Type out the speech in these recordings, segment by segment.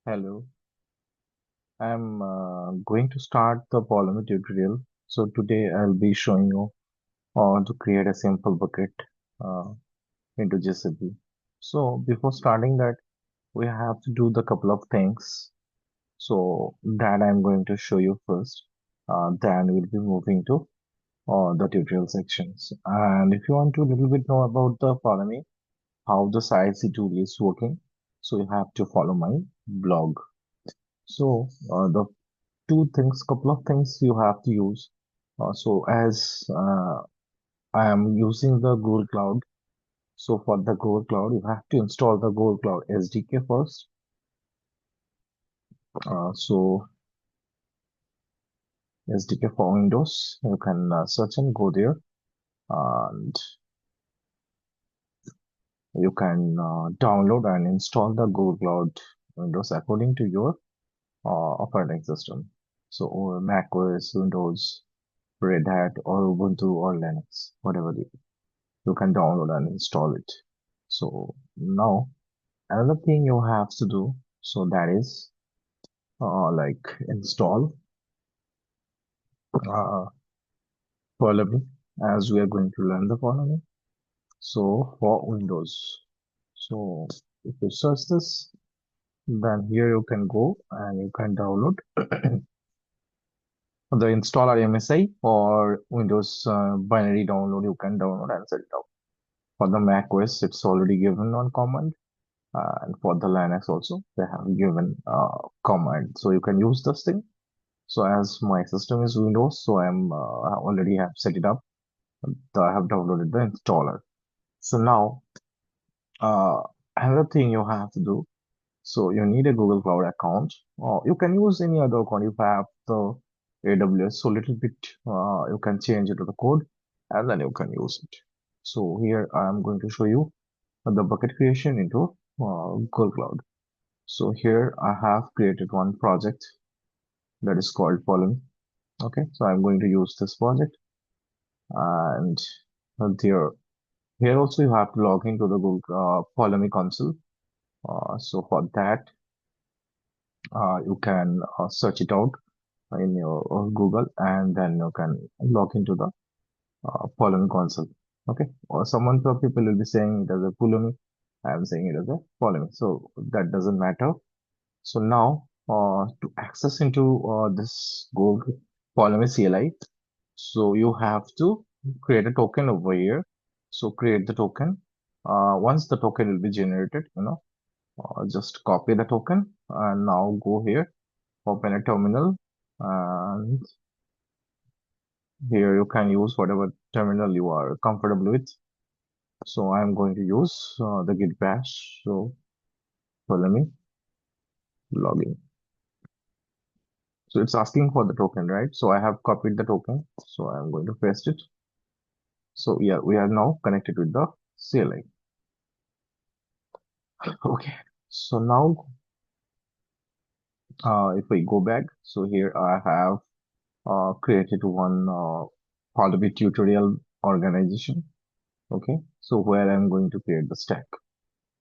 Hello, I'm going to start the PULUMI tutorial. So today I'll be showing you how to create a simple bucket uh, into GCP. So before starting that, we have to do the couple of things. So that I'm going to show you first. Then we'll be moving to the tutorial sections. And if you want to a little bit know about the PULUMI, how the CIC tool is working, so you have to follow my blog. So the couple of things you have to use. So as I am using the Google Cloud, so for the Google Cloud, you have to install the Google Cloud SDK first. So SDK for Windows, you can search and go there, and you can download and install the Google Cloud Windows according to your operating system. So or Mac OS, Windows, Red Hat, or Ubuntu, or Linux, whatever you can download and install it. So now another thing you have to do, so that is like install uh, PULUMI as we are going to learn the PULUMI. So for Windows, so if you search this, then here you can go and you can download the installer MSI or Windows binary download. You can download and set it up. For the Mac OS, it's already given on command. And for the Linux also, they have given command. So you can use this thing. So as my system is Windows, so I already have set it up. I have downloaded the installer. So now, uh, another thing you have to do. So you need a Google Cloud account, or you can use any other account. If I have the AWS, so little bit, you can change it to the code, and then you can use it. So here I am going to show you the bucket creation into Google Cloud. So here I have created one project that is called PULUMI. Okay, so I'm going to use this project, and there here also you have to log into the Google PULUMI console. So for that, you can search it out in your Google, and then you can log into the PULUMI console. Okay, or some people will be saying it as a PULUMI. I am saying it as a PULUMI. So that doesn't matter. So now, to access into this Google PULUMI CLI, so you have to create a token over here. So create the token. Once the token will be generated, just copy the token and now go here, open a terminal, and here you can use whatever terminal you are comfortable with. So I'm going to use the git bash. So let me log in. So it's asking for the token, right? So I have copied the token. So I'm going to paste it. So yeah, we are now connected with the CLI. Okay. So now, if we go back, so here I have created one PULUMI tutorial organization. Okay. So where I'm going to create the stack,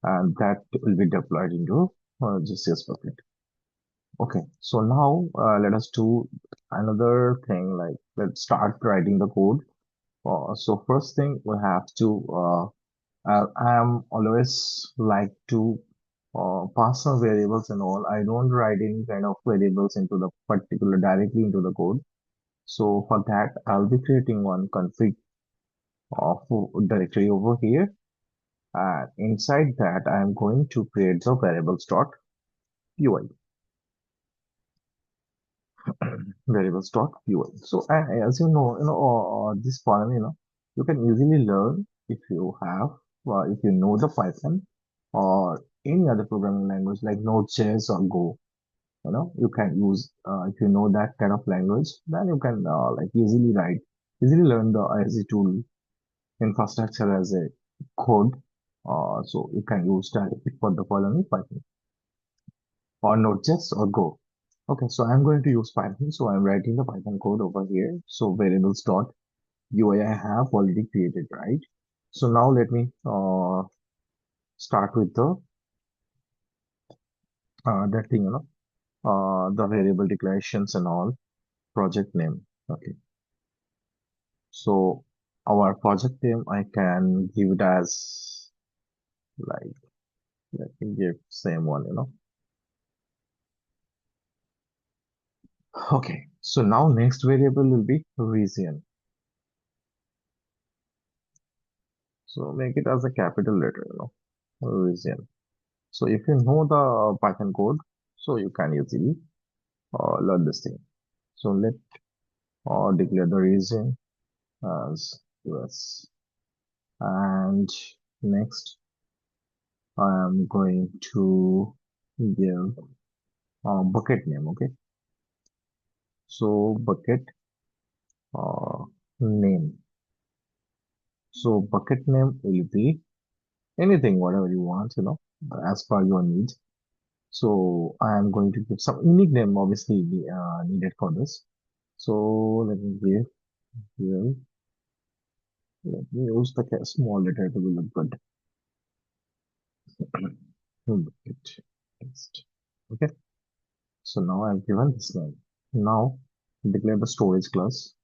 and that will be deployed into GCS bucket. Okay. So now let us do another thing. Like let's start writing the code. So first thing we have to I am always like to pass some variables and all. I don't write any kind of variables into the particular directly into the code. So for that, I'll be creating one config of directory over here. And inside that, I'm going to create the variables.py. variables.py. So as this problem, you can easily learn if you have, if you know the Python or any other programming language like Node.js or Go. You can use, if you know that kind of language, then you can like easily learn the ISE tool infrastructure as a code. So you can use directly for the following Python or Node.js or Go. Okay, so I'm going to use Python. So I'm writing the Python code over here. So variables.py I have already created, right? So now let me start with the that thing, the variable declarations and all, project name. Okay. So our project name, I can give it as like, let me give same one. Okay. So now next variable will be region. So make it as a capital letter, region. So if you know the Python code, so you can easily learn this thing. So let declare the region as US. And next, I am going to give bucket name. Okay. So bucket uh, name. So bucket name will be anything, whatever you want, as per your needs. So I am going to give some unique name, obviously needed for this. So let me give here. Let me use the small letter to look good. Bucket text. Okay. So now I've given this name. Now declare the storage class.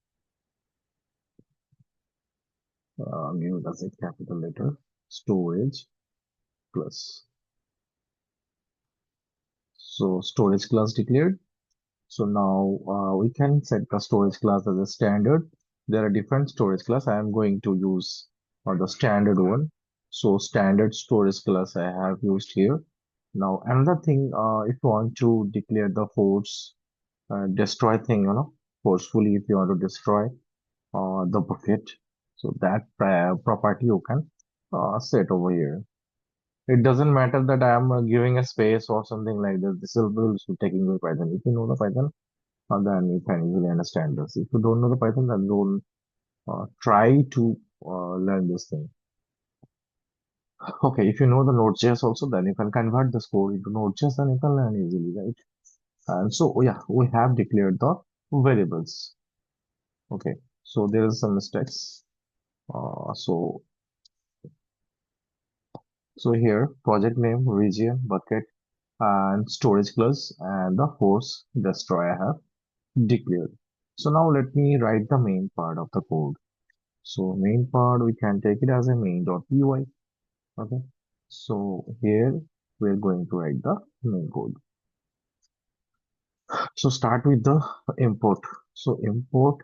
Give it as a capital letter. Storage class. So storage class declared. So now we can set the storage class as a standard. There are different storage class. I am going to use the standard one. So standard storage class I have used here. Now another thing, if you want to declare the force destroy thing, forcefully if you want to destroy the bucket, so that property you can set over here. It doesn't matter that I am giving a space or something like this. This will be taking the Python. If you know the Python, then you can easily understand this. If you don't know the Python, then don't try to learn this thing. Okay, if you know the Node.js also, then you can convert this code into Node.js and you can learn easily, right? And so, yeah, we have declared the variables. Okay, so there is some mistakes. So here, project name, region, bucket, and storage class, and the force destroy I have declared. So now let me write the main part of the code. So main part, we can take it as a main.py. Okay. So here we're going to write the main code. So start with the import. So import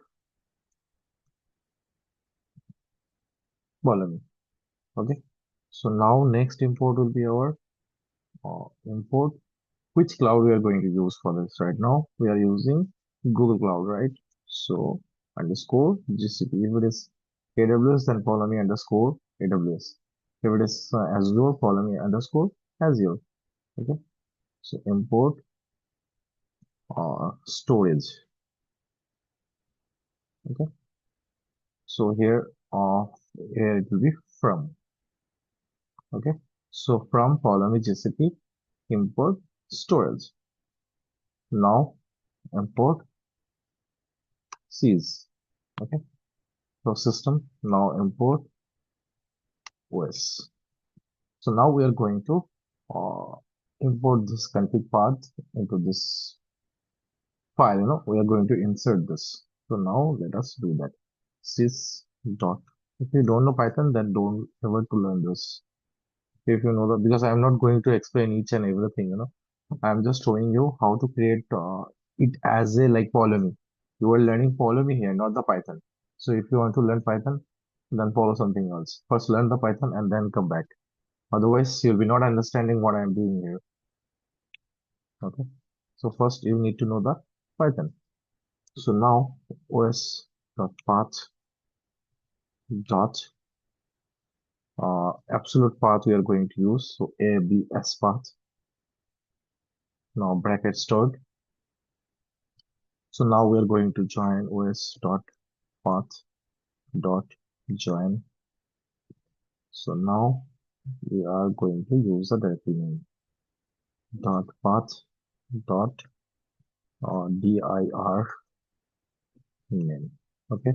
column. Okay. So now next import will be our import. Which cloud we are going to use for this right now? We are using Google Cloud, right? So underscore GCP. If it is AWS, then follow me underscore AWS. If it is Azure, follow me underscore Azure. Okay. So import storage. Okay. So here it will be from. Okay. So from follow me GCP import storage. Now import seize. Okay. So system now import OS. So now we are going to uh, import this config path into this file. We are going to insert this. So now let us do that. Sys dot. If you don't know Python, then don't ever to learn this. If you know that, because I'm not going to explain each and everything. I'm just showing you how to create it as a like PULUMI. You are learning PULUMI here, not the Python. So if you want to learn Python, then follow something else. First learn the Python and then come back. Otherwise, you'll be not understanding what I'm doing here. Okay. So first you need to know the Python. So now os dot path dot absolute path we are going to use. So abs path. Now bracket stored. So now we are going to join os dot path dot join. So now we are going to use the directory name dot path dot dir name. Okay.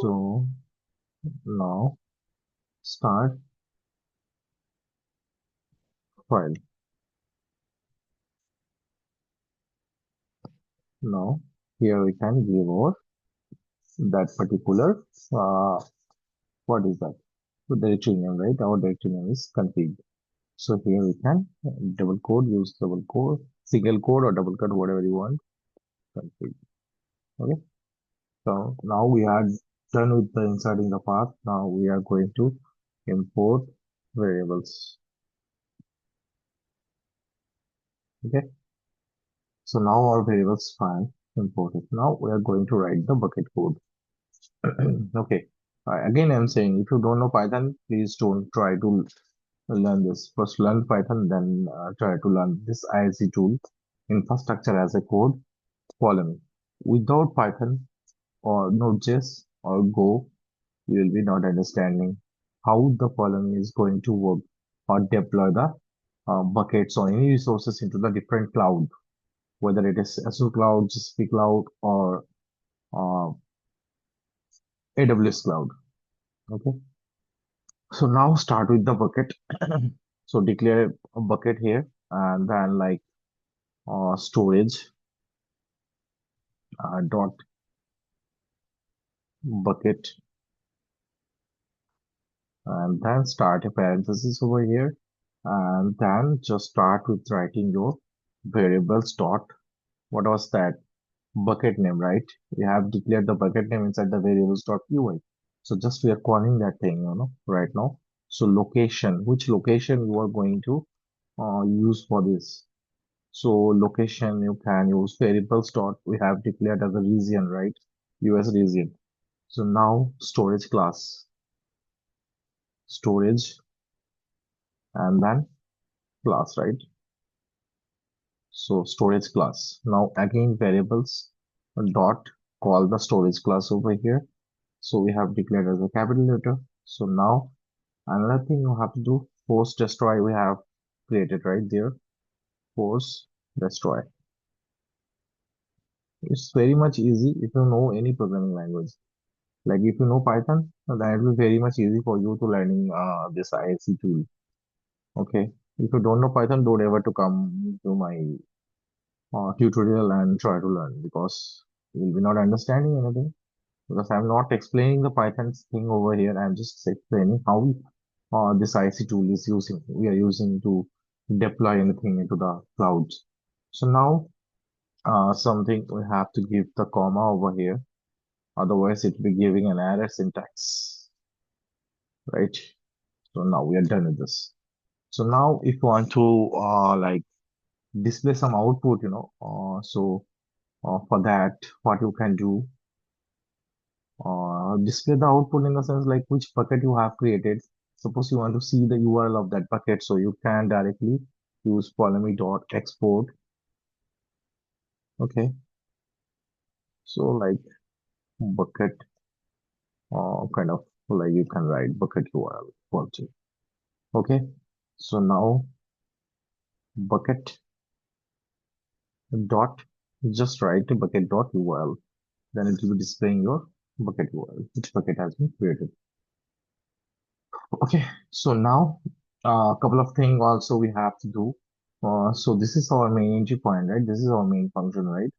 So now start file. Now here we can give over that particular what is that? So directory name, right? Our directory name is config. So here we can double quote, use double quote, single quote or double quote, whatever you want, config. Okay. So now we are done with the inserting the path. Now we are going to import variables. Okay. So now our variables file imported. Now we are going to write the bucket code. Okay. Again, I'm saying if you don't know Python, please don't try to learn this. First learn Python, then try to learn this ISC tool, infrastructure as a code, PULUMI. Without Python or Node.js or Go, you will be not understanding how the PULUMI is going to work or deploy the buckets or any resources into the different cloud, whether it is Azure cloud, GCP cloud, or uh, AWS cloud. Okay. So now start with the bucket. So declare a bucket here and then like storage dot bucket and then start a parenthesis over here and then just start with writing your variables dot what was that bucket name, right? We have declared the bucket name inside the variables dot py. So just we are calling that thing, right now. So location, which location you are going to use for this. So location you can use variables dot we have declared as a region, right? US region. So now storage class, storage and then class, right? So storage class. Now again variables dot call the storage class over here. So we have declared as a capital letter. So now another thing you have to do, force destroy we have created right there. Force destroy. It's very much easy if you know any programming language. Like if you know Python, then it will be very much easy for you to learning this ISC tool. Okay. If you don't know Python, don't ever to come to my tutorial and try to learn because you will be not understanding anything. Because I'm not explaining the Python thing over here. I'm just explaining how this IC tool is using. We are using to deploy anything into the clouds. So now something we have to give the comma over here. Otherwise, it will be giving an error syntax, right? So now we are done with this. So now if you want to like display some output, for that, what you can do, display the output in the sense like which bucket you have created. Suppose you want to see the URL of that bucket, so you can directly use polemy.export. Okay, so like bucket, kind of like you can write bucket URL also. Okay, so now bucket dot, just write bucket dot URL. Then it will be displaying your bucket URL, which bucket has been created. Okay, so now a couple of things also we have to do. So this is our main entry point, right? This is our main function, right?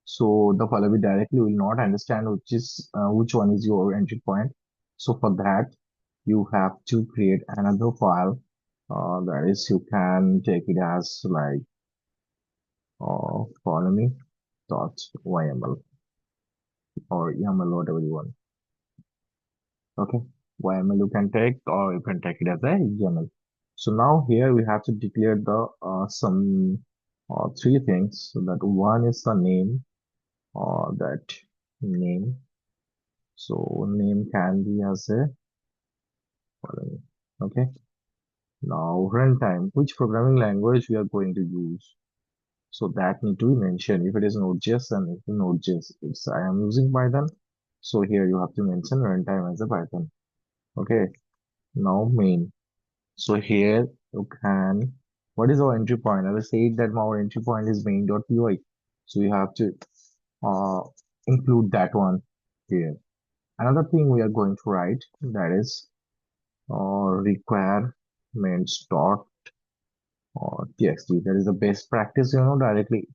So the Pallavi directly will not understand which one is your entry point. So for that, you have to create another file. That is, you can take it as like Pallavi.yml or YAML, whatever you want. Okay, YAML you can take or you can take it as a YAML. So now here we have to declare the some three things. So that one is the name or that name. So name can be as a okay. Now runtime, which programming language we are going to use. So that need to be mentioned. If it is Node.js, then it's Node.js. If I am using Python, so here you have to mention runtime as a Python. Okay. Now main. So here you can, what is our entry point? As I said that our entry point is main.py. So you have to uh, include that one here. Another thing we are going to write that is requirements dot txt. That is the best practice, directly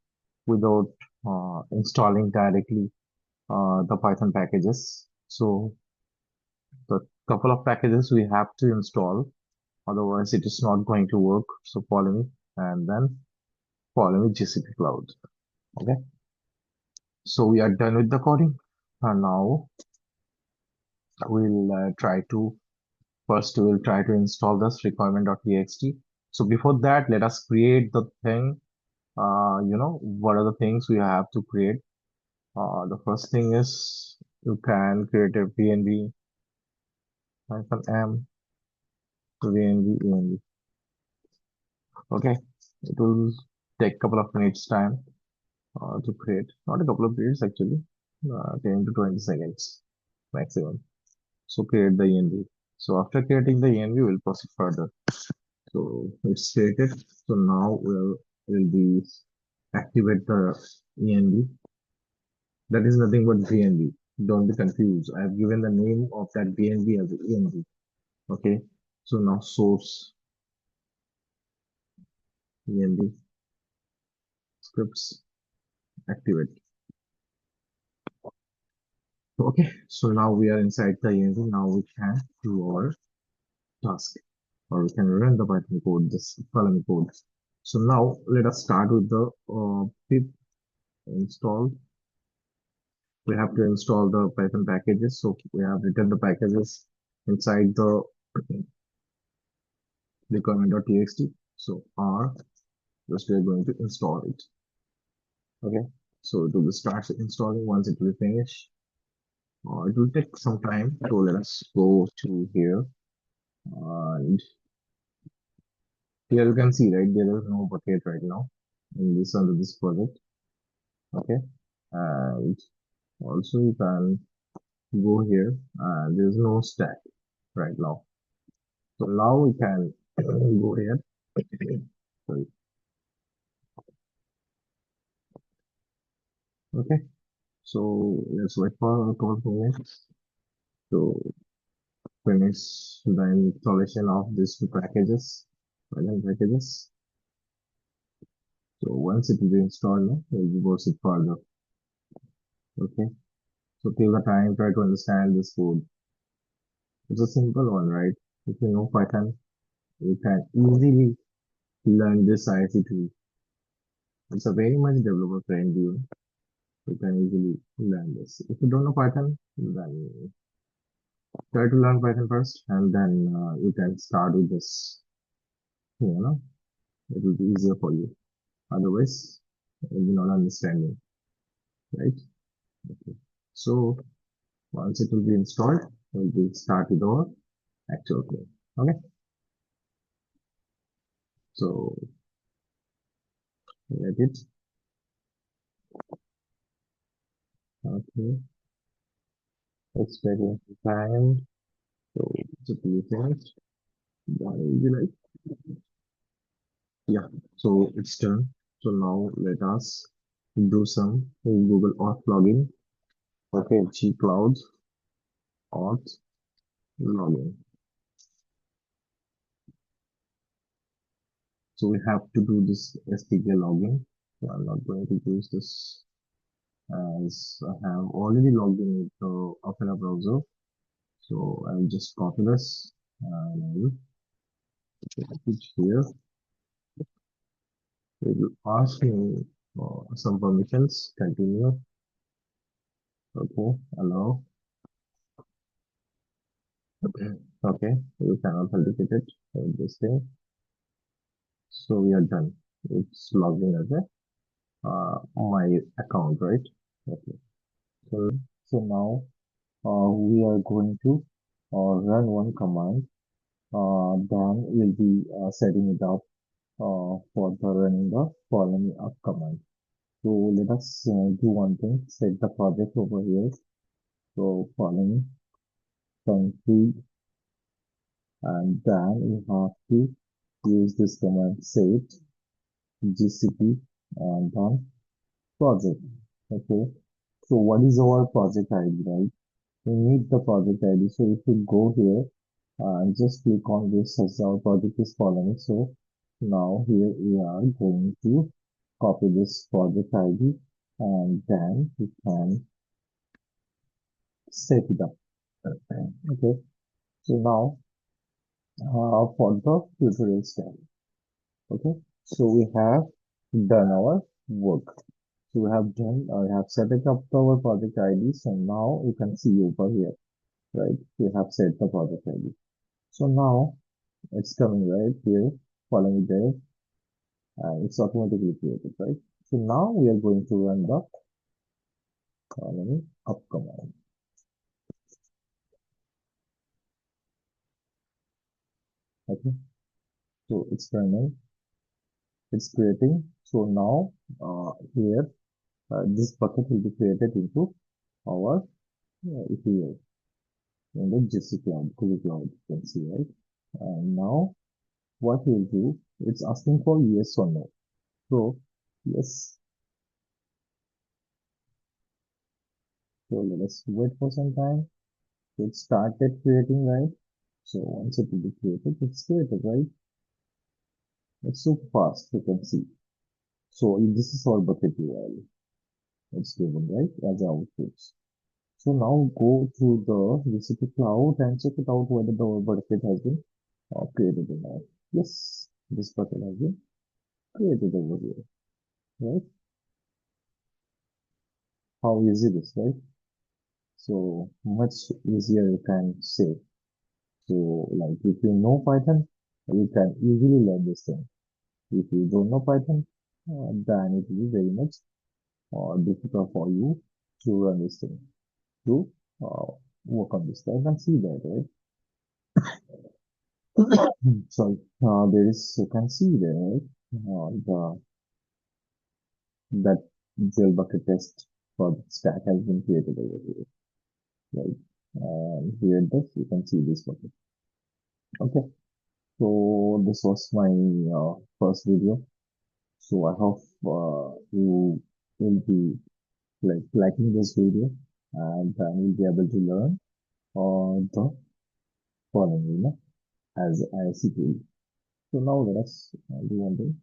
without installing directly the Python packages. So the couple of packages we have to install, otherwise it is not going to work. So follow me and then follow me GCP Cloud. Okay. So we are done with the coding. And now we'll try to first we'll try to install this requirement.txt. So before that, let us create the thing. What are the things we have to create? The first thing is you can create a VNV -m VNV env. Okay, it will take a couple of minutes time to create. Not a couple of minutes actually, 10 to 20 seconds maximum. So create the env. So after creating the env, we'll proceed further. So it's created. So now we'll be activate the env. That is nothing but VNV. Don't be confused. I have given the name of that VNV as env. Okay. So now source env scripts activate. Okay. So now we are inside the env. Now we can do our task, or we can run the Python code, this PULUMI code. So now let us start with the pip install. We have to install the Python packages. So we have written the packages inside the requirement.txt. So R, just we are going to install it. Okay. So it will start installing. Once it will finish, it will take some time. So let us go to here. And here you can see, right, there is no bucket right now in this under this project. Okay. And also you can go here and there's no stack right now. So now we can go here. Sorry. Okay. So let's wait for a couple of minutes to finish the installation of these two packages, Python packages. So once it will be installed, no, we'll proceed further. Okay. So till the time, try to understand this code. It's a simple one, right? If you know Python, you can easily learn this IC tool. It's a very much developer friendly. You can easily learn this. If you don't know Python, then try to learn Python first, and then you can start with this. You know, it will be easier for you. Otherwise, you'll be not understanding, right? Okay. So once it will be installed, we'll be start with our actual code. Okay. So let it. Okay. It's taking time. So it will be finished. That will be like, yeah. So it's done. So now let us do some Google Auth login. Okay, G Cloud Auth login. So we have to do this SDK login. So I'm not going to use this as I have already logged in with the Opera browser. So I'll just copy this and I will paste it here. It will ask me for some permissions. Continue. Okay, allow. Okay, you can authenticate it with this thing. So we are done. It's logged in as my account, right? Okay. So now we are going to run one command. Then we'll be setting it up for the running the following up command. So let us do one thing. Set the project over here. So following country, and then we have to use this command set GCP and then project. Okay. So what is our project ID, right? We need the project ID. So if you go here and just click on this as our project is following. So now here we are going to copy this project ID and then we can set it up. Okay, so now for the tutorial style. Okay, so we have done our work. So we have done, I have set it up our project ID. So now you can see over here, right? We have set the project ID. So now it's coming right here, following there, and it's automatically created, right? So now we are going to run the colony up command. Okay, so it's running, it's creating. So now here this bucket will be created into our here in the GCP cloud, Google Cloud, you can see, right? And now what we'll do, it's asking for yes or no. So yes, so let us wait for some time. So it started creating, right? So once it will be created, it's created, right? It's so fast, you can see. So this is our bucket URL. It's given, right, as outputs. So now go to the GCP cloud and check it out whether the bucket has been created or not. Yes, this bucket has been created over here, right? How easy this, right? So much easier you can say. So like if you know Python, you can easily learn this thing. If you don't know Python, then it will be very much difficult for you to run this thing, to uh, work on this. I can see that, right? Sorry, there is, you can see there, right? That jail bucket test for the stack has been created over here, right? And here this, you can see this bucket. Okay, so this was my first video. So I hope you will be like liking this video and you'll be able to learn the following, as I see to. So now let us do one thing.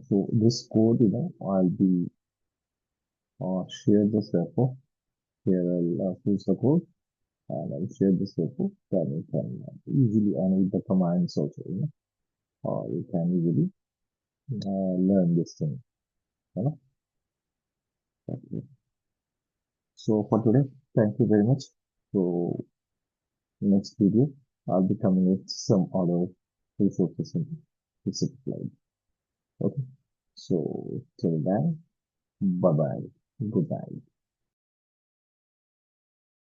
So this code, I'll be share this repo. Here I'll choose the code and I'll share this repo. Then you can easily, and with the commands also, you can easily learn this thing. You know? Okay. So for today, thank you very much. So next video, I'll be coming with some other resources in this slide. Okay. So till then, bye bye. Goodbye.